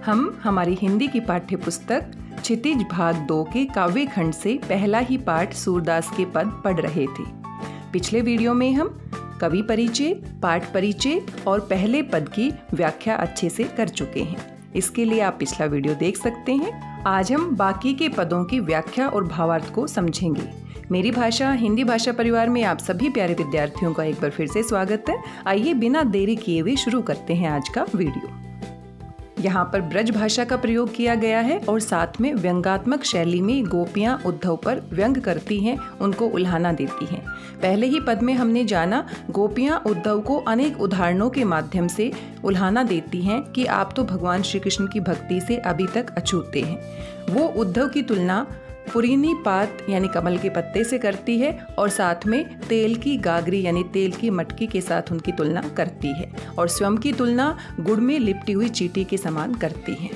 हम हमारी हिंदी की पाठ्य पुस्तक क्षितिज भाग 2 के काव्य खंड से पहला ही पाठ सूरदास के पद पढ़ रहे थे। पिछले वीडियो में हम कवि परिचय, पाठ परिचय और पहले पद की व्याख्या अच्छे से कर चुके हैं। इसके लिए आप पिछला वीडियो देख सकते हैं। आज हम बाकी के पदों की व्याख्या और भावार्थ को समझेंगे। मेरी भाषा हिंदी भाषा परिवार में आप सभी प्यारे विद्यार्थियों का एक बार फिर से स्वागत है। आइए बिना देरी किए हुए शुरू करते हैं आज का वीडियो। यहाँ पर ब्रज भाषा का प्रयोग किया गया है और साथ में व्यंग्यात्मक शैली में गोपियाँ उद्धव पर व्यंग करती हैं, उनको उल्हाना देती हैं। पहले ही पद में हमने जाना गोपियाँ उद्धव को अनेक उदाहरणों के माध्यम से उल्हाना देती हैं कि आप तो भगवान श्री कृष्ण की भक्ति से अभी तक अछूते हैं। वो उद्धव की तुलना पुरीनी पात यानी कमल के पत्ते से करती है और साथ में तेल की गागरी यानी तेल की मटकी के साथ उनकी तुलना करती है और स्वयं की तुलना गुड़ में लिपटी हुई चींटी के समान करती है।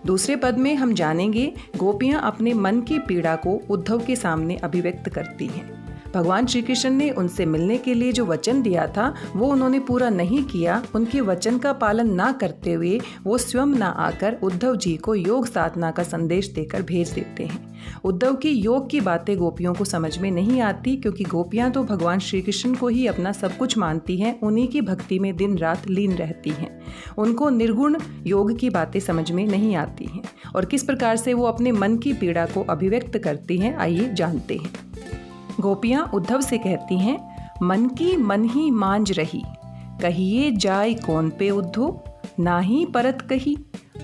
दूसरे पद में हम जानेंगे गोपियाँ अपने मन की पीड़ा को उद्धव के सामने अभिव्यक्त करती हैं। भगवान श्री कृष्ण ने उनसे मिलने के लिए जो वचन दिया था वो उन्होंने पूरा नहीं किया। उनके वचन का पालन ना करते हुए वो स्वयं ना आकर उद्धव जी को योग साधना का संदेश देकर भेज देते हैं। उद्धव की योग की बातें गोपियों को समझ में नहीं आती, क्योंकि गोपियां तो भगवान श्री कृष्ण को ही अपना सब कुछ मानती हैं, उन्हीं की भक्ति में दिन रात लीन रहती हैं। उनको निर्गुण योग की बातें समझ में नहीं आती हैं और किस प्रकार से वो अपने मन की पीड़ा को अभिव्यक्त करती हैं, आइए जानते हैं। गोपियाँ उद्धव से कहती हैं, मन की मन ही मांझ रही, कहिए जाय कौन पे उद्धव, नाही परत कही,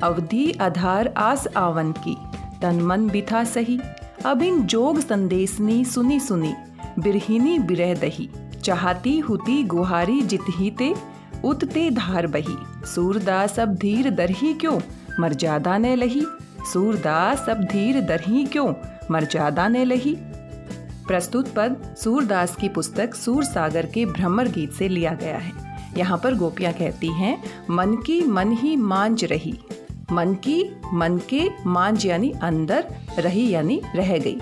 अवधि आधार आस आवन की, तन मन बिथा सही, अब इन जोग संदेशनी सुनी सुनी, बिरहिनी बिरह दही, चाहती हुती गुहारी जितही ते, उतते धार बही, सूरदास अब धीर दरही क्यों, मर्यादा ने लही, सूरदास अब धीर दरही क्यों, मर्यादा ने लही। प्रस्तुत पद सूरदास की पुस्तक सूरसागर के भ्रमर गीत से लिया गया है। यहाँ पर गोपियाँ कहती हैं, मन की मन ही मांझ रही, मन की मन के मांझ यानी अंदर, रही यानी रह गई,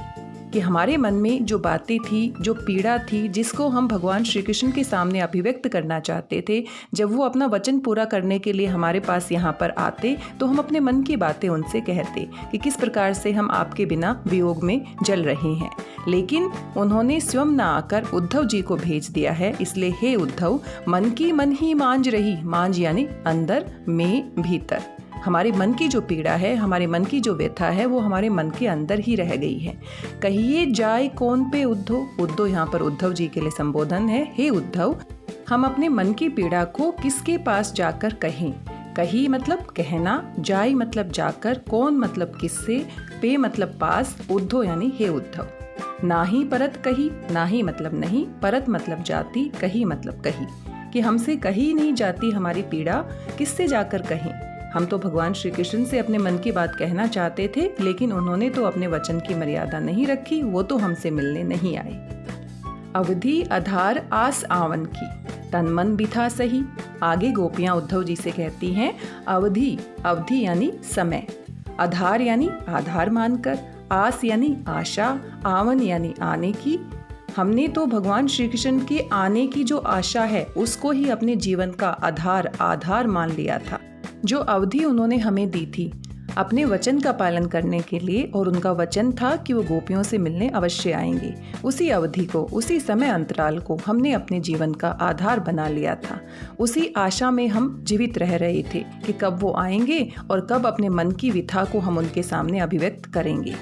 कि हमारे मन में जो बातें थी, जो पीड़ा थी, जिसको हम भगवान श्री कृष्ण के सामने अभिव्यक्त करना चाहते थे, जब वो अपना वचन पूरा करने के लिए हमारे पास यहाँ पर आते तो हम अपने मन की बातें उनसे कहते कि किस प्रकार से हम आपके बिना वियोग में जल रहे हैं। लेकिन उन्होंने स्वयं न आकर उद्धव जी को भेज दिया है। इसलिए हे उद्धव, मन की मन ही मांझ रही, मांझ यानी अंदर, में भीतर, हमारे मन की जो पीड़ा है, हमारे मन की जो व्यथा है, वो हमारे मन के अंदर ही रह गई है। कहिए जाए कौन पे उद्धव, उद्धव यहाँ पर उद्धव जी के लिए संबोधन है। हे उद्धव, हम अपने मन की पीड़ा को किसके पास जाकर कहें। कही मतलब कहना, जाय मतलब जाकर, कौन मतलब किससे, पे मतलब पास, उद्धव यानी हे उद्धव। ना ही परत कही, ना ही मतलब नहीं, परत मतलब जाती, कही मतलब कही, कि हमसे कही नहीं जाती हमारी पीड़ा, किससे जाकर कहें। हम तो भगवान श्री कृष्ण से अपने मन की बात कहना चाहते थे, लेकिन उन्होंने तो अपने वचन की मर्यादा नहीं रखी, वो तो हमसे मिलने नहीं आए। अवधि आधार आस आवन की, तन मन बिथा सही। आगे गोपियाँ उद्धव जी से कहती हैं, अवधि, अवधि यानी समय, आधार यानी आधार मानकर, आस यानी आशा, आवन यानी आने की। हमने तो भगवान श्री कृष्ण के आने की जो आशा है उसको ही अपने जीवन का आधार मान लिया था। जो अवधि उन्होंने हमें दी थी अपने वचन का पालन करने के लिए, और उनका वचन था कि वो गोपियों से मिलने अवश्य आएंगे, उसी अवधि को, उसी समय अंतराल को हमने अपने जीवन का आधार बना लिया था। उसी आशा में हम जीवित रह रहे थे कि कब वो आएंगे और कब अपने मन की व्यथा को हम उनके सामने अभिव्यक्त करेंगे।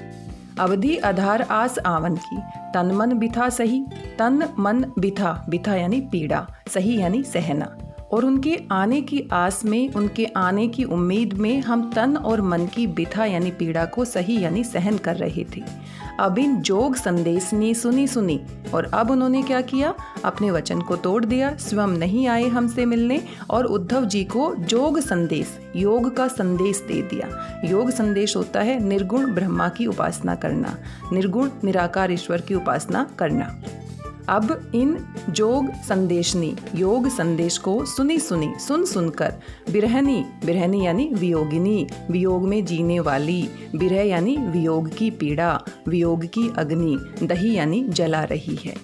अवधि आधार आस आवन की, तन मन बिथा सही, तन मन बिथा, बिथा यानी पीड़ा, सही यानी सहना, और उनके आने की आस में, उनके आने की उम्मीद में हम तन और मन की बिथा यानी पीड़ा को सही यानी सहन कर रहे थे। अब इन जोग संदेशनी सुनी सुनी, और अब उन्होंने क्या किया, अपने वचन को तोड़ दिया, स्वयं नहीं आए हमसे मिलने और उद्धव जी को जोग संदेश, योग का संदेश दे दिया। योग संदेश होता है निर्गुण ब्रह्मा की उपासना करना, निर्गुण निराकार ईश्वर की उपासना करना। अब इन जोग संदेशनी, योग संदेश को सुनी सुनी, सुन सुनकर, बिरहनी, बिरहनी यानी वियोगिनी, वियोग में जीने वाली, बिरह यानी वियोग की पीड़ा, वियोग की अग्नि, दही यानी जला रही है।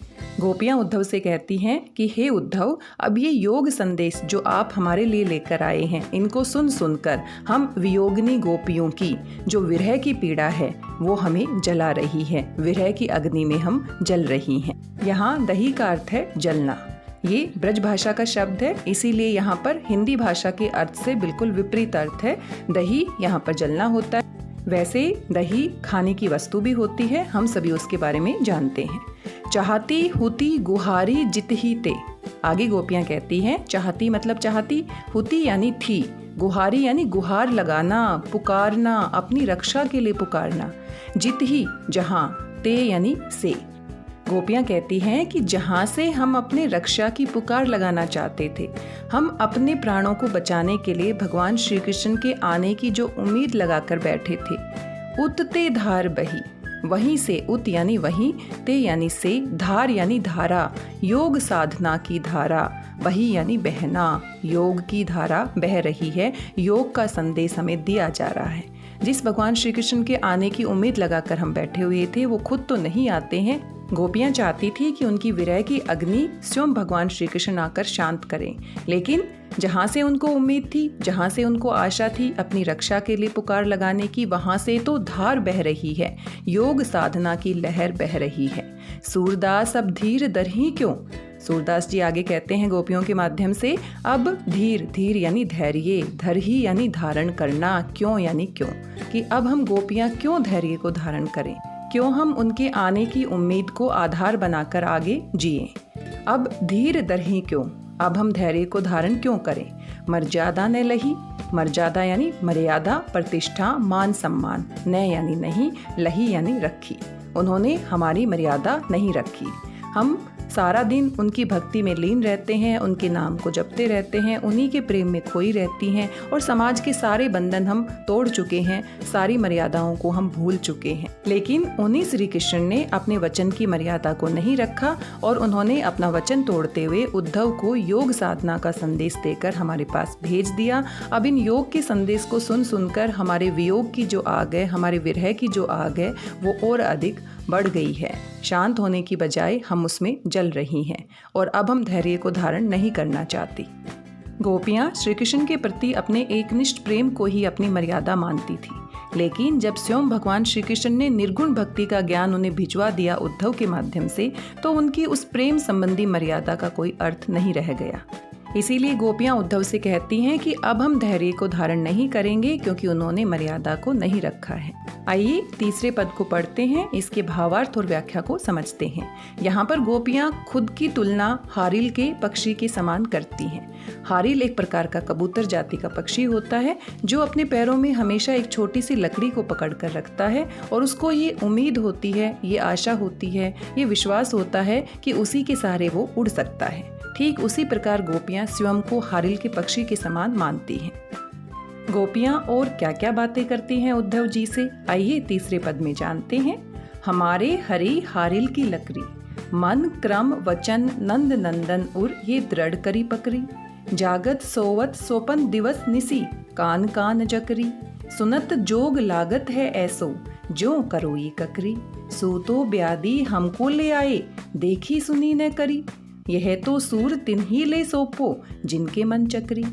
गोपियाँ उद्धव से कहती हैं कि हे उद्धव, अब ये योग संदेश जो आप हमारे लिए लेकर आए हैं, इनको सुन सुनकर हम वियोगिनी गोपियों की जो विरह की पीड़ा है वो हमें जला रही है। विरह की अग्नि में हम जल रही हैं। यहाँ दही का अर्थ है जलना। ये ब्रज भाषा का शब्द है, इसीलिए यहाँ पर हिंदी भाषा के अर्थ से बिल्कुल विपरीत अर्थ है। दही यहाँ पर जलना होता है। वैसे दही खाने की वस्तु भी होती है, हम सभी उसके बारे में जानते हैं। चाहती हुती गुहारी जित ही ते। आगे गोपियाँ कहती हैं चाहती मतलब चाहती, हुती यानी थी, गुहारी यानी गुहार लगाना, पुकारना, अपनी रक्षा के लिए पुकारना, जित ही जहाँ, ते यानी से। गोपियाँ कहती हैं कि जहाँ से हम अपने रक्षा की पुकार लगाना चाहते थे, हम अपने प्राणों को बचाने के लिए भगवान श्री कृष्ण के आने की जो उम्मीद लगाकर बैठे थे, उत ते धार बही, वहीं से, उत यानी वहीं, ते यानी से, धार यानी धारा, योग साधना की धारा, बही यानी बहना, योग की धारा बह रही है। योग का संदेश हमें दिया जा रहा है। जिस भगवान श्री कृष्ण के आने की उम्मीद लगाकर हम बैठे हुए थे वो खुद तो नहीं आते हैं। गोपियाँ चाहती थी कि उनकी विरह की अग्नि स्वयं भगवान श्री कृष्ण आकर शांत करें, लेकिन जहाँ से उनको उम्मीद थी, जहाँ से उनको आशा थी अपनी रक्षा के लिए पुकार लगाने की, वहाँ से तो धार बह रही है, योग साधना की लहर बह रही है। सूरदास अब धीर दरही क्यों। सूरदास जी आगे कहते हैं गोपियों के माध्यम से, अब धीर, धीर यानी धैर्य, धरही यानी धारण करना, क्यों यानी क्यों, कि अब हम गोपियाँ क्यों धैर्य को धारण करें, क्यों हम उनके आने की उम्मीद को आधार बनाकर आगे जिए। अब धीर दरही क्यों, अब हम धैर्य को धारण क्यों करें। मर्यादा न लही, मर्यादा यानी मर्यादा, प्रतिष्ठा, मान सम्मान, न यानी नहीं, लही यानी रखी। उन्होंने हमारी मर्यादा नहीं रखी। हम सारा दिन उनकी भक्ति में लीन रहते हैं, उनके नाम को जपते रहते हैं, उन्हीं के प्रेम में खोई रहती हैं और समाज के सारे बंधन हम तोड़ चुके हैं, सारी मर्यादाओं को हम भूल चुके हैं। लेकिन उन्हीं श्री कृष्ण ने अपने वचन की मर्यादा को नहीं रखा और उन्होंने अपना वचन तोड़ते हुए उद्धव को योग साधना का संदेश देकर हमारे पास भेज दिया। अब इन योग के संदेश को सुन सुनकर हमारे वियोग की जो आग है, हमारे विरह की जो आग है, वो और अधिक बढ़ गई है। शांत होने की बजाय हम उसमें जल रही हैं और अब हम धैर्य को धारण नहीं करना चाहती। गोपियाँ श्री कृष्ण के प्रति अपने एकनिष्ठ प्रेम को ही अपनी मर्यादा मानती थी, लेकिन जब स्वयं भगवान श्री कृष्ण ने निर्गुण भक्ति का ज्ञान उन्हें भिजवा दिया उद्धव के माध्यम से, तो उनकी उस प्रेम संबंधी मर्यादा का कोई अर्थ नहीं रह गया। इसीलिए गोपियाँ उद्धव से कहती हैं कि अब हम धैर्य को धारण नहीं करेंगे क्योंकि उन्होंने मर्यादा को नहीं रखा है। आइए तीसरे पद को पढ़ते हैं, इसके भावार्थ और व्याख्या को समझते हैं। यहाँ पर गोपियाँ खुद की तुलना हारिल के पक्षी के समान करती हैं। हारिल एक प्रकार का कबूतर जाति का पक्षी होता है जो अपने पैरों में हमेशा एक छोटी सी लकड़ी को पकड़ कर रखता है और उसको ये उम्मीद होती है, ये आशा होती है, ये विश्वास होता है कि उसी के सहारे वो उड़ सकता है। ठीक उसी प्रकार गोपियाँ स्वयं को हारिल के पक्षी के समान मानती हैं। गोपियाँ और क्या क्या बातें करती हैं उद्धव जी से, आइए तीसरे पद में जानते हैं। हमारे हरि हारिल की लकड़ी, मन क्रम वचन नंद नंदन उर ये दृढ़ करी पकड़ी, जागत सोवत सोपन दिवस निसी, कान कान जकरी, सुनत जोग लागत है ऐसो, जो करो ये ककरी, सूतो ब्यादी हमको ले आए, देखी सुनी न करी, यह तो सूर तिन्ही ले सोपो, जिनके मन चक्री।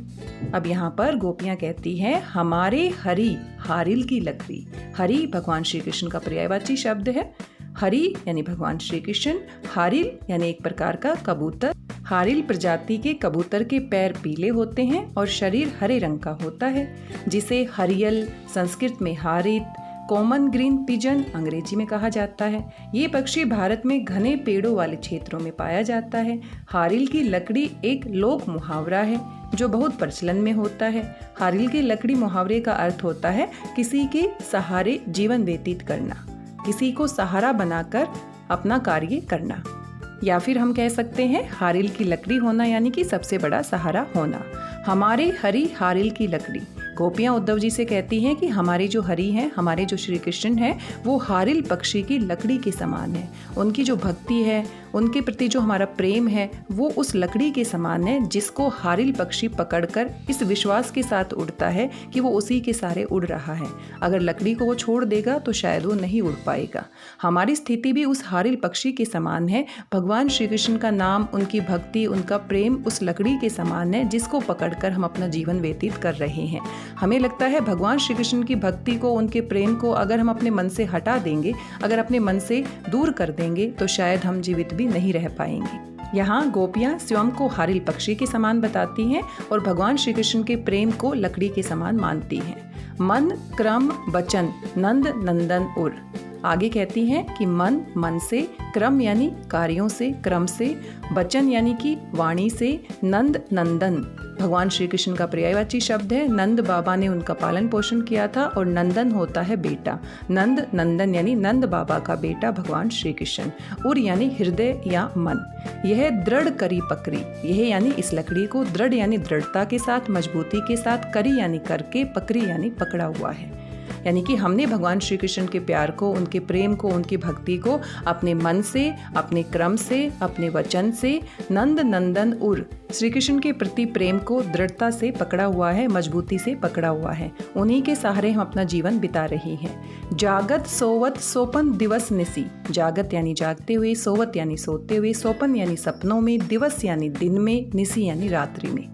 अब यहाँ पर गोपियाँ कहती हैं हमारे हरि हारिल की लकड़ी। हरि भगवान श्री कृष्ण का पर्यायवाची शब्द है। हरि यानी भगवान श्री कृष्ण, हारिल यानी एक प्रकार का कबूतर। हारिल प्रजाति के कबूतर के पैर पीले होते हैं और शरीर हरे रंग का होता है, जिसे हरियल संस्कृत में हारित, कॉमन ग्रीन पिजन अंग्रेजी में कहा जाता है। ये पक्षी भारत में घने पेड़ों वाले क्षेत्रों में पाया जाता है। हारिल की लकड़ी एक लोक मुहावरा है जो बहुत प्रचलन में होता है। हारिल की लकड़ी मुहावरे का अर्थ होता है किसी के सहारे जीवन व्यतीत करना, किसी को सहारा बनाकर अपना कार्य करना, या फिर हम कह सकते हैं हारिल की लकड़ी होना यानी कि सबसे बड़ा सहारा होना। हमारे हरि हारिल की लकड़ी, गोपियाँ उद्धव जी से कहती हैं कि हमारे जो हरि हैं, हमारे जो श्री कृष्ण हैं, वो हारिल पक्षी की लकड़ी के समान है। उनकी जो भक्ति है, उनके प्रति जो हमारा प्रेम है, वो उस लकड़ी के समान है जिसको हारिल पक्षी पकड़कर इस विश्वास के साथ उड़ता है कि वो उसी के सहारे उड़ रहा है। अगर लकड़ी को वो छोड़ देगा तो शायद वो नहीं उड़ पाएगा। हमारी स्थिति भी उस हारिल पक्षी के समान है। भगवान श्री कृष्ण का नाम, उनकी भक्ति, उनका प्रेम उस लकड़ी के समान है जिसको पकड़कर हम अपना जीवन व्यतीत कर रहे हैं। हमें लगता है भगवान श्री कृष्ण की भक्ति को, उनके प्रेम को अगर हम अपने मन से हटा देंगे, अगर अपने मन से दूर कर देंगे तो शायद हम जीवित भी नहीं रह पाएंगे। यहाँ गोपियाँ स्वयं को हारिल पक्षी के समान बताती हैं और भगवान श्री कृष्ण के प्रेम को लकड़ी के समान मानती हैं। मन, क्रम, वचन, नंद, नंदन, उर। आगे कहती हैं कि मन, मन से, क्रम यानी कार्यों से, क्रम से, वचन यानी कि वाणी से, नंद, नंदन भगवान श्री कृष्ण का पर्यायवाची शब्द है। नंद बाबा ने उनका पालन पोषण किया था और नंदन होता है बेटा। नंद, नंदन यानी नंद बाबा का बेटा भगवान श्री कृष्ण। उर यानी हृदय या मन। यह दृढ़ करी पकड़ी, यह यानी इस लकड़ी को दृढ़ यानी दृढ़ता के साथ, मजबूती के साथ, करी यानी करके, पकड़ी यानी पकड़ा हुआ है। यानी कि हमने भगवान श्री कृष्ण के प्यार को, उनके प्रेम को, उनकी भक्ति को अपने मन से, अपने क्रम से, अपने वचन से, नंद, नंदन, उर श्री कृष्ण के प्रति प्रेम को दृढ़ता से पकड़ा हुआ है, मजबूती से पकड़ा हुआ है। उन्हीं के सहारे हम अपना जीवन बिता रहे हैं। जागत, सोवत, सोपन, दिवस, निसी। जागत यानी जागते हुए, सोवत यानी सोते हुए, सोपन यानी सपनों में, दिवस यानी दिन में, निसी यानी रात्रि में।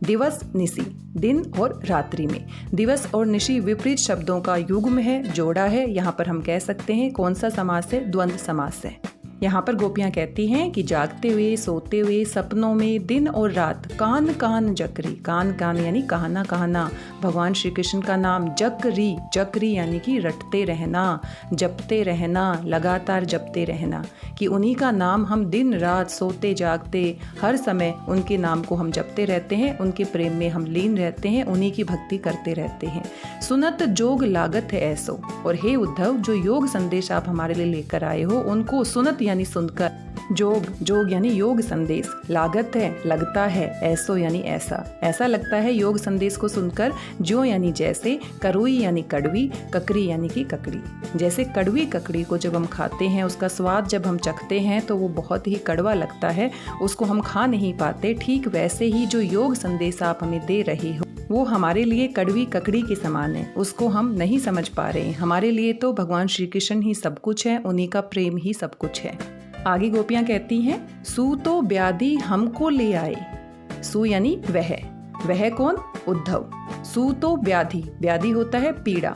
दिवस, निसी, दिन और रात्रि में। दिवस और निशी विपरीत शब्दों का युग्म है, जोड़ा है। यहाँ पर हम कह सकते हैं कौन सा समास है? द्वंद्व समास है। यहाँ पर गोपियाँ कहती हैं कि जागते हुए, सोते हुए, सपनों में, दिन और रात, कान कान जकरी। कान कान यानी कहना कहना भगवान श्री कृष्ण का नाम। जकरी, जकरी यानी कि रटते रहना, जपते रहना, लगातार जपते रहना, कि उन्हीं का नाम हम दिन रात, सोते जागते, हर समय उनके नाम को हम जपते रहते हैं, उनके प्रेम में हम लीन रहते हैं, उन्हीं की भक्ति करते रहते हैं। सुनत जोग लागत है ऐसो। और हे उद्धव, जो योग संदेश आप हमारे लिए लेकर आए हो, उनको सुनत यानी सुनकर, जोग, जोग यानी योग संदेश, लागत है लगता है, ऐसो यानी ऐसा, ऐसा लगता है योग संदेश को सुनकर, जो यानी जैसे, करुई यानी कड़वी, ककरी यानी कि ककड़ी। जैसे कड़वी ककड़ी को जब हम खाते हैं, उसका स्वाद जब हम चखते हैं तो वो बहुत ही कड़वा लगता है, उसको हम खा नहीं पाते। ठीक वैसे ही जो योग संदेश आप हमें दे रहे हो वो हमारे लिए कड़वी ककड़ी के समान है, उसको हम नहीं समझ पा रहे हैं। हमारे लिए तो भगवान श्री कृष्ण ही सब कुछ है, उन्हीं का प्रेम ही सब कुछ है। आगे गोपियाँ कहती हैं, सू तो व्याधि हमको ले आए। सू यानी वह कौन? उद्धव। सू तो व्याधि, व्याधि होता है पीड़ा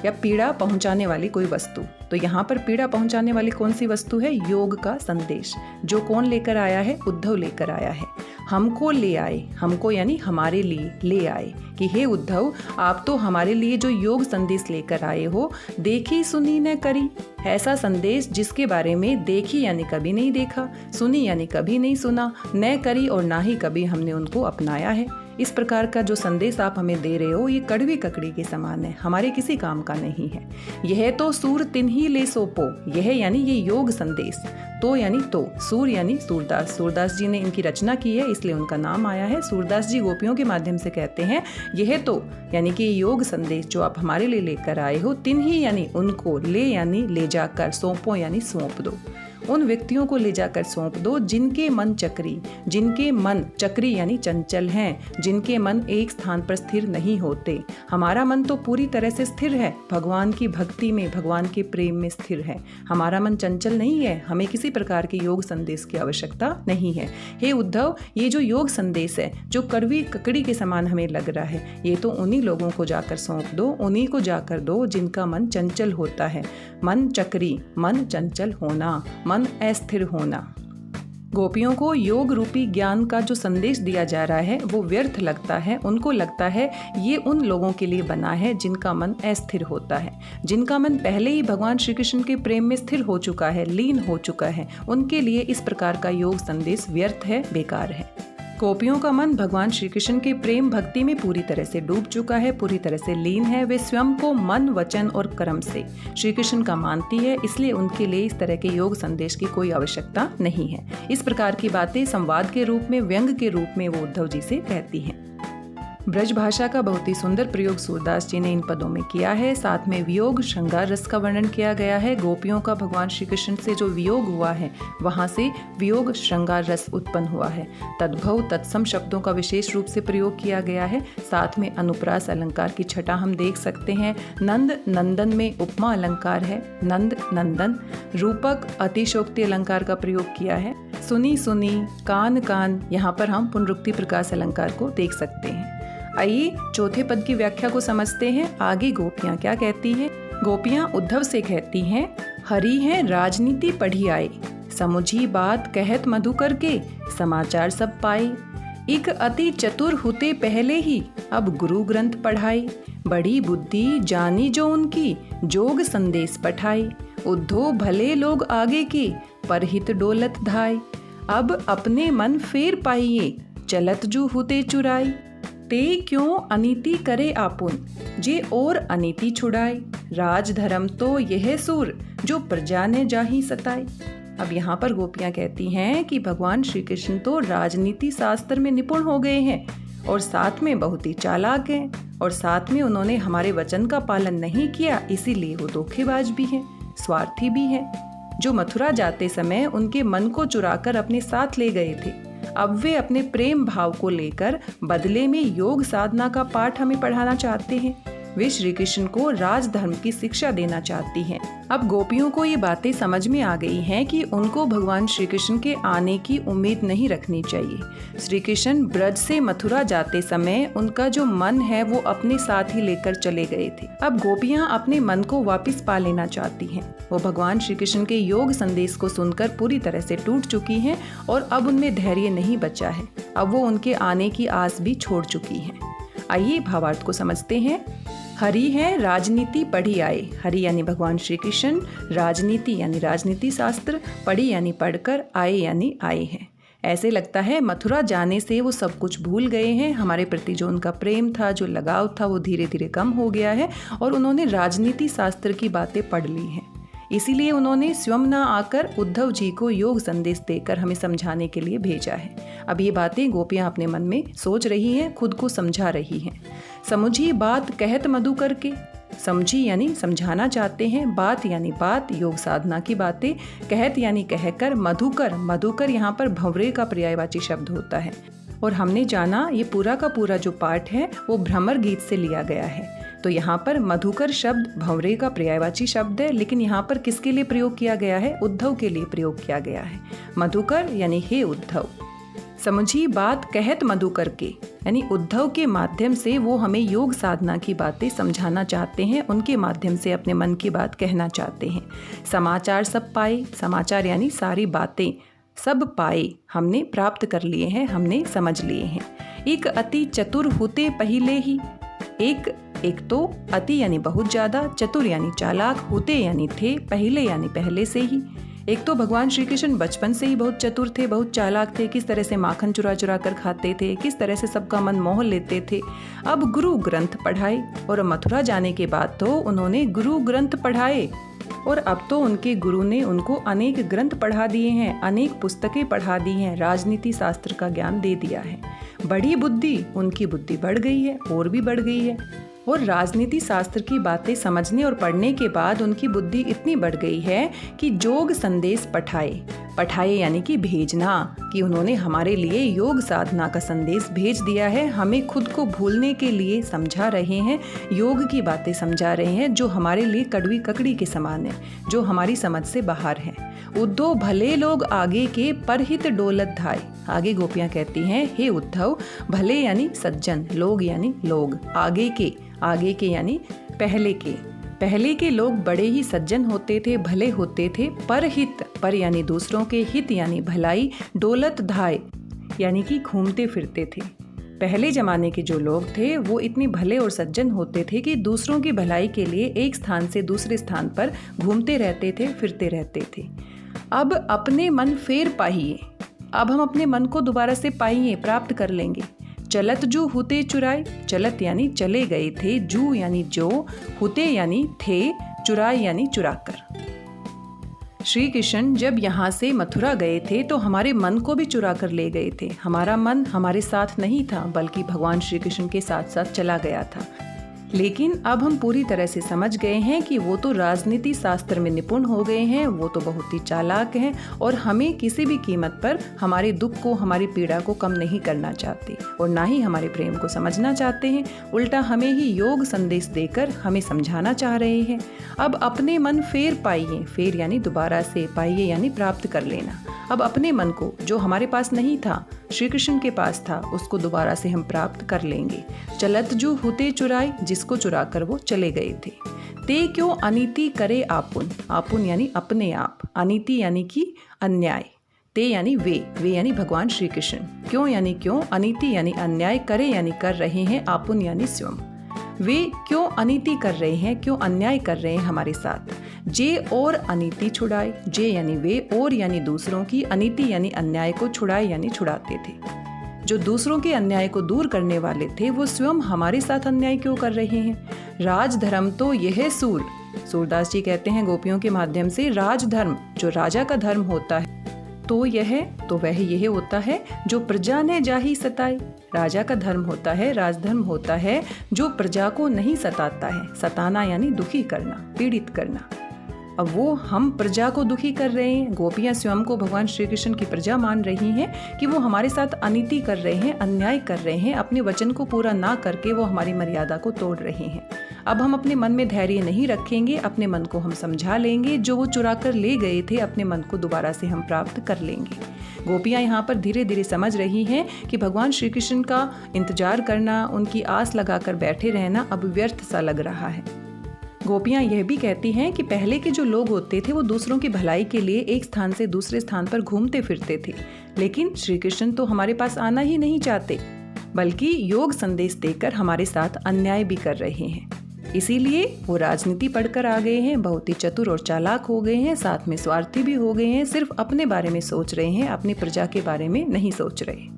या पीड़ा पहुंचाने वाली कोई वस्तु। तो यहाँ पर पीड़ा पहुंचाने वाली कौन सी वस्तु है? योग का संदेश। जो कौन लेकर आया है? उद्धव लेकर आया है। हमको ले आए, हमको यानी हमारे लिए ले आए, कि हे उद्धव, आप तो हमारे लिए जो योग संदेश लेकर आए हो, देखी सुनी न करी। ऐसा संदेश जिसके बारे में देखी यानी कभी नहीं देखा, सुनी यानी कभी नहीं सुना, न करी और ना ही कभी हमने उनको अपनाया है। इस प्रकार का जो संदेश आप हमें दे रहे हो ये कड़वी ककड़ी के समान है, हमारे किसी काम का नहीं है। यह तो सूर तिन्ही ले सोपो, यह यानी ये योग संदेश, तो यानी तो, सूर यानी सूरदास। सूरदास जी ने इनकी रचना की है इसलिए उनका नाम आया है। सूरदास जी गोपियों के माध्यम से कहते हैं, यह तो यानी कि योग संदेश जो आप हमारे लिए लेकर आए हो, तिन्ही यानी उनको, ले यानी ले जाकर, सौंपो यानी सौंप दो। उन व्यक्तियों को ले जाकर सौंप दो जिनके मन चक्री, जिनके मन चक्री यानी चंचल हैं, जिनके मन एक स्थान पर स्थिर नहीं होते। हमारा मन तो पूरी तरह से स्थिर है, भगवान की भक्ति में, भगवान के प्रेम में स्थिर है। हमारा मन चंचल नहीं है, हमें किसी प्रकार के योग संदेश की आवश्यकता नहीं है। हे उद्धव, ये जो योग संदेश है जो कड़वी ककड़ी के समान हमें लग रहा है, ये तो उन्हीं लोगों को जाकर सौंप दो, उन्हीं को जाकर दो जिनका मन चंचल होता है। मन चक्री, मन चंचल होना, मन अस्थिर होना। गोपियों को योग रूपी ज्ञान का जो संदेश दिया जा रहा है वो व्यर्थ लगता है। उनको लगता है ये उन लोगों के लिए बना है जिनका मन अस्थिर होता है, जिनका मन पहले ही भगवान श्री कृष्ण के प्रेम में स्थिर हो चुका है, लीन हो चुका है। उनके लिए इस प्रकार का योग संदेश व्यर्थ है, बेकार है। गोपियों का मन भगवान श्री कृष्ण के प्रेम भक्ति में पूरी तरह से डूब चुका है, पूरी तरह से लीन है। वे स्वयं को मन, वचन और कर्म से श्री कृष्ण का मानती है, इसलिए उनके लिए इस तरह के योग संदेश की कोई आवश्यकता नहीं है। इस प्रकार की बातें संवाद के रूप में, व्यंग के रूप में वो उद्धव जी से कहती हैं। ब्रज भाषा का बहुत ही सुंदर प्रयोग सूरदास जी ने इन पदों में किया है। साथ में वियोग श्रृंगार रस का वर्णन किया गया है। गोपियों का भगवान श्री कृष्ण से जो वियोग हुआ है वहाँ से वियोग श्रृंगार रस उत्पन्न हुआ है। तद्भव तत्सम शब्दों का विशेष रूप से प्रयोग किया गया है। साथ में अनुप्रास अलंकार की छटा हम देख सकते हैं। नंद नंदन में उपमा अलंकार है, नंद नंदन। रूपक अतिशोक्ति अलंकार का प्रयोग किया है। सुनी सुनी, कान कान, यहाँ पर हम पुनरुक्ति प्रकाश अलंकार को देख सकते हैं। आइए चौथे पद की व्याख्या को समझते हैं। आगे गोपियाँ क्या कहती हैं। गोपियाँ उद्धव से कहती हैं, हरि हैं राजनीति पढ़ी आए, समुझी बात कहत मधुकर के, समाचार सब पाए। एक अति चतुर हुते पहले ही, अब गुरु ग्रंथ पढ़ाई, बड़ी बुद्धि जानी जो उनकी, जोग संदेश पठाई। उद्धव भले लोग आगे के, परहित डोलत धाय, अब अपने मन फेर पाइए, चलत जू हुते चुराई। ते क्यों अनीति करे आपुन, जे और अनीति छुड़ाए, राज धर्म तो यह सुर, जो प्रजा ने जाही सताए। अब यहाँ पर गोपियाँ कहती हैं कि भगवान श्री कृष्ण तो राजनीति शास्त्र में निपुण हो गए हैं और साथ में बहुत ही चालाक हैं, और साथ में उन्होंने हमारे वचन का पालन नहीं किया, इसीलिए वो धोखेबाज भी हैं, स्वार्थी भी हैं, जो मथुरा जाते समय उनके मन को चुराकर अपने साथ ले गए थे। अब वे अपने प्रेम भाव को लेकर बदले में योग साधना का पाठ हमें पढ़ाना चाहते हैं। वे श्री कृष्ण को राजधर्म की शिक्षा देना चाहती हैं। अब गोपियों को ये बातें समझ में आ गई हैं कि उनको भगवान श्री कृष्ण के आने की उम्मीद नहीं रखनी चाहिए। श्री कृष्ण ब्रज से मथुरा जाते समय उनका जो मन है वो अपने साथ ही लेकर चले गए थे। अब गोपियाँ अपने मन को वापस पा लेना चाहती हैं। वो भगवान श्री कृष्ण के योग संदेश को सुनकर पूरी तरह से टूट चुकी हैं और अब उनमें धैर्य नहीं बचा है। अब वो उनके आने की आस भी छोड़ चुकी हैं। आइए भावार्थ को समझते हैं। हरि है राजनीति पढ़ी आए, हरि यानी भगवान श्री कृष्ण, राजनीति यानी राजनीति शास्त्र, पढ़ी यानी पढ़कर, आए यानी आए हैं। ऐसे लगता है मथुरा जाने से वो सब कुछ भूल गए हैं। हमारे प्रति जो उनका प्रेम था, जो लगाव था, वो धीरे धीरे कम हो गया है और उन्होंने राजनीति शास्त्र की बातें पढ़ ली हैं। इसीलिए उन्होंने स्वयं न आकर उद्धव जी को योग संदेश देकर हमें समझाने के लिए भेजा है। अब ये बातें गोपियाँ अपने मन में सोच रही हैं, खुद को समझा रही हैं। समुझी बात कहत मधुकर के, समझी यानी समझाना चाहते हैं, बात यानी बात, योग साधना की बातें, कहत यानी कहकर, मधुकर, मधुकर यहाँ पर भंवरे का पर्यायवाची शब्द होता है। और हमने जाना ये पूरा का पूरा जो पाठ है वो भ्रमर गीत से लिया गया है। तो यहाँ पर मधुकर शब्द भंवरे का पर्यायवाची शब्द है, लेकिन यहाँ पर किसके लिए प्रयोग किया गया है? उद्धव के लिए प्रयोग किया गया है। मधुकर यानी हे उद्धव। समझी बात कहत मधुकर के, यानी उद्धव के माध्यम से वो हमें योग साधना की बातें समझाना चाहते हैं, उनके माध्यम से अपने मन की बात कहना चाहते हैं। समाचार सब पाए, समाचार यानी सारी बातें, सब पाए हमने प्राप्त कर लिए हैं, हमने समझ लिए हैं। एक अति चतुर होते पहले ही, एक तो अति यानी बहुत ज़्यादा, चतुर यानी चालाक, होते यानी थे, पहले यानी पहले से ही। एक तो भगवान श्री कृष्ण बचपन से ही बहुत चतुर थे, बहुत चालाक थे, किस तरह से माखन चुरा चुरा कर खाते थे, किस तरह से सबका मन मोह लेते थे। अब गुरु ग्रंथ पढ़ाए, और मथुरा जाने के बाद तो उन्होंने गुरु ग्रंथ पढ़ाए, और अब तो उनके गुरु ने उनको अनेक ग्रंथ पढ़ा दिए हैं, अनेक पुस्तकें पढ़ा दी हैं, राजनीति शास्त्र का ज्ञान दे दिया है। बड़ी बुद्धि, उनकी बुद्धि बढ़ गई है और भी बढ़ गई है, और राजनीति शास्त्र की बातें समझने और पढ़ने के बाद उनकी बुद्धि इतनी बढ़ गई है कि जोग संदेश पठाए यानी कि भेजना, कि उन्होंने हमारे लिए योग साधना का संदेश भेज दिया है। हमें खुद को भूलने के लिए समझा रहे हैं, योग की बातें समझा रहे हैं जो हमारे लिए कड़वी ककड़ी के समान है, जो हमारी समझ से बाहर है। उद्धव भले लोग आगे के, परहित डोलत धाय। आगे गोपियाँ कहती हैं, हे उद्धव, भले यानी सज्जन, लोग यानी लोग, आगे के यानी पहले के लोग बड़े ही सज्जन होते थे, भले होते थे। परहित, पर यानी दूसरों के, हित यानी भलाई, डोलत धाय यानी कि घूमते फिरते थे। पहले जमाने के जो लोग थे वो इतने भले और सज्जन होते थे कि दूसरों की भलाई के लिए एक स्थान से दूसरे स्थान पर घूमते रहते थे, फिरते रहते थे। अब अपने मन फेर पाइए, अब हम अपने मन को दोबारा से पाइए, प्राप्त कर लेंगे। चलत जू हुते चुराए, चलत यानी चले गए थे, जू यानी जो, हुते यानी थे, चुराए यानी चुराकर। श्री कृष्ण जब यहाँ से मथुरा गए थे तो हमारे मन को भी चुरा कर ले गए थे। हमारा मन हमारे साथ नहीं था, बल्कि भगवान श्री कृष्ण के साथ साथ चला गया था। लेकिन अब हम पूरी तरह से समझ गए हैं कि वो तो राजनीति शास्त्र में निपुण हो गए हैं, वो तो बहुत ही चालाक हैं और हमें किसी भी कीमत पर हमारे दुख को, हमारी पीड़ा को कम नहीं करना चाहते और ना ही हमारे प्रेम को समझना चाहते हैं। उल्टा हमें ही योग संदेश देकर हमें समझाना चाह रहे हैं। अब अपने मन फेर पाइए, फेर यानी दोबारा से, पाइए यानी प्राप्त कर लेना। अब अपने मन को, जो हमारे पास नहीं था, श्री कृष्ण के पास था, उसको दोबारा से हम प्राप्त कर लेंगे। चलत जो होते चुराए, जिसको चुरा कर वो चले गए थे। ते क्यों अनीति करे आपुन, आपुन यानी अपने आप, अनीति यानी कि अन्याय, ते यानी वे यानी भगवान श्री कृष्ण, क्यों यानी क्यों, अनीति यानी अन्याय, करे यानी कर रहे हैं, आपुन यानी स्वयं। वे क्यों अनीति कर रहे हैं, क्यों अन्याय कर रहे हैं हमारे साथ। जे और अनीति छुड़ाए, जे यानी वे, और यानी दूसरों की, अनीति यानी अन्याय को, छुड़ाए यानी छुड़ाते थे। जो दूसरों के अन्याय को दूर करने वाले थे वो स्वयं हमारे साथ अन्याय क्यों कर रहे हैं। राजधर्म तो यह सूरदास जी कहते हैं गोपियों के माध्यम से, राजधर्म जो राजा का धर्म होता है तो वह यह होता है जो प्रजा ने जाही सताई। राजा का धर्म होता है, राजधर्म होता है जो प्रजा को नहीं सताता है। सताना यानी दुखी करना, पीड़ित करना। अब वो हम प्रजा को दुखी कर रहे हैं। गोपियां स्वयं को भगवान श्री कृष्ण की प्रजा मान रही हैं कि वो हमारे साथ अनीति कर रहे हैं, अन्याय कर रहे हैं, अपने वचन को पूरा ना करके वो हमारी मर्यादा को तोड़ रहे हैं। अब हम अपने मन में धैर्य नहीं रखेंगे, अपने मन को हम समझा लेंगे। जो वो चुरा कर ले गए थे, अपने मन को दोबारा से हम प्राप्त कर लेंगे। गोपियां यहाँ पर धीरे धीरे समझ रही हैं कि भगवान श्री कृष्ण का इंतजार करना, उनकी आस लगाकर बैठे रहना अब व्यर्थ सा लग रहा है। गोपियां यह भी कहती हैं कि पहले के जो लोग होते थे वो दूसरों की भलाई के लिए एक स्थान से दूसरे स्थान पर घूमते फिरते थे, लेकिन श्री कृष्ण तो हमारे पास आना ही नहीं चाहते, बल्कि योग संदेश देकर हमारे साथ अन्याय भी कर रहे हैं। इसीलिए वो राजनीति पढ़कर आ गए हैं, बहुत ही चतुर और चालाक हो गए हैं, साथ में स्वार्थी भी हो गए हैं। सिर्फ अपने बारे में सोच रहे हैं, अपनी प्रजा के बारे में नहीं सोच रहे।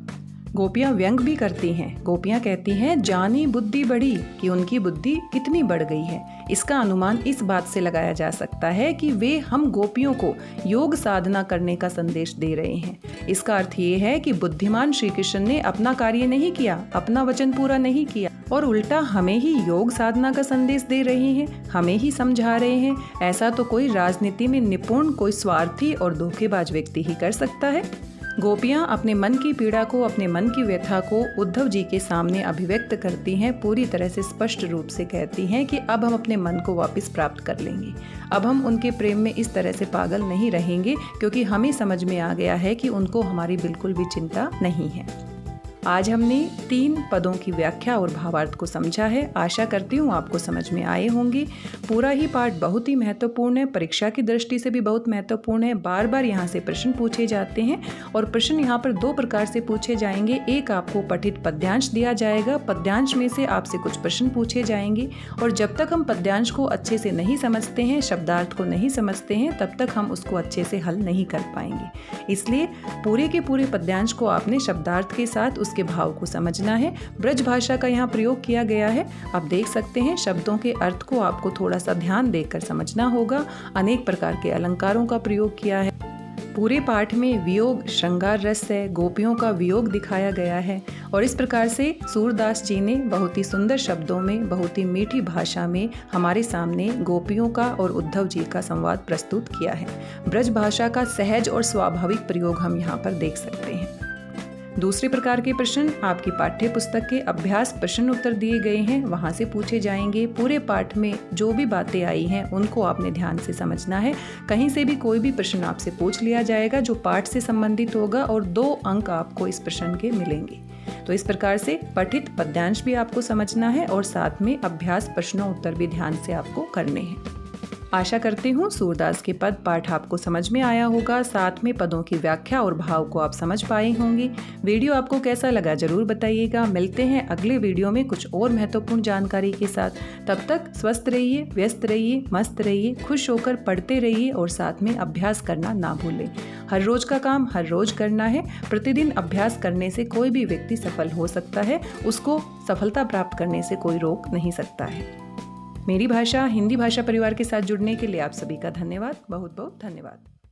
गोपियां व्यंग भी करती हैं। गोपियां कहती हैं, जानी बुद्धि बढ़ी, कि उनकी बुद्धि कितनी बढ़ गई है। इसका अनुमान इस बात से लगाया जा सकता है कि वे हम गोपियों को योग साधना करने का संदेश दे रहे हैं। इसका अर्थ ये है कि बुद्धिमान श्री कृष्ण ने अपना कार्य नहीं किया, अपना वचन पूरा नहीं किया और उल्टा हमें ही योग साधना का संदेश दे रहे हैं, हमें ही समझा रहे हैं। ऐसा तो कोई राजनीति में निपुण, कोई स्वार्थी और धोखेबाज व्यक्ति ही कर सकता है। गोपियां अपने मन की पीड़ा को, अपने मन की व्यथा को उद्धव जी के सामने अभिव्यक्त करती हैं, पूरी तरह से स्पष्ट रूप से कहती हैं कि अब हम अपने मन को वापस प्राप्त कर लेंगे। अब हम उनके प्रेम में इस तरह से पागल नहीं रहेंगे, क्योंकि हमें समझ में आ गया है कि उनको हमारी बिल्कुल भी चिंता नहीं है। आज हमने 3 पदों की व्याख्या और भावार्थ को समझा है। आशा करती हूँ आपको समझ में आए होंगे। पूरा ही पाठ बहुत ही महत्वपूर्ण है, परीक्षा की दृष्टि से भी बहुत महत्वपूर्ण है। बार बार यहाँ से प्रश्न पूछे जाते हैं और प्रश्न यहाँ पर 2 प्रकार से पूछे जाएंगे। एक आपको पठित पद्यांश दिया जाएगा, पद्यांश में से आपसे कुछ प्रश्न पूछे जाएंगे और जब तक हम पद्यांश को अच्छे से नहीं समझते हैं, शब्दार्थ को नहीं समझते हैं, तब तक हम उसको अच्छे से हल नहीं कर पाएंगे। इसलिए पूरे के पूरे पद्यांश को आपने शब्दार्थ के साथ के भाव को समझना है। ब्रज भाषा का यहाँ प्रयोग किया गया है। आप देख सकते हैं शब्दों के अर्थ को आपको थोड़ा सा ध्यान देकर समझना होगा। अनेक प्रकार के अलंकारों का प्रयोग किया है। पूरे पाठ में वियोग श्रृंगार रस है, गोपियों का वियोग दिखाया गया है और इस प्रकार से सूरदास जी ने बहुत ही सुंदर शब्दों में, बहुत ही मीठी भाषा में हमारे सामने गोपियों का और उद्धव जी का संवाद प्रस्तुत किया है। ब्रज भाषा का सहज और स्वाभाविक प्रयोग हम यहाँ पर देख सकते हैं। दूसरे प्रकार के प्रश्न आपकी पाठ्य पुस्तक के अभ्यास प्रश्न उत्तर दिए गए हैं, वहाँ से पूछे जाएंगे। पूरे पाठ में जो भी बातें आई हैं उनको आपने ध्यान से समझना है। कहीं से भी कोई भी प्रश्न आपसे पूछ लिया जाएगा जो पाठ से संबंधित होगा और 2 अंक आपको इस प्रश्न के मिलेंगे। तो इस प्रकार से पठित पद्यांश भी आपको समझना है और साथ में अभ्यास प्रश्नों उत्तर भी ध्यान से आपको करने हैं। आशा करती हूँ सूरदास के पद पाठ आपको समझ में आया होगा, साथ में पदों की व्याख्या और भाव को आप समझ पाए होंगे। वीडियो आपको कैसा लगा जरूर बताइएगा। मिलते हैं अगले वीडियो में कुछ और महत्वपूर्ण जानकारी के साथ। तब तक स्वस्थ रहिए, व्यस्त रहिए, मस्त रहिए, खुश होकर पढ़ते रहिए और साथ में अभ्यास करना ना भूलें। हर रोज का काम हर रोज करना है। प्रतिदिन अभ्यास करने से कोई भी व्यक्ति सफल हो सकता है, उसको सफलता प्राप्त करने से कोई रोक नहीं सकता है। मेरी भाषा हिंदी भाषा परिवार के साथ जुड़ने के लिए आप सभी का धन्यवाद, बहुत बहुत धन्यवाद।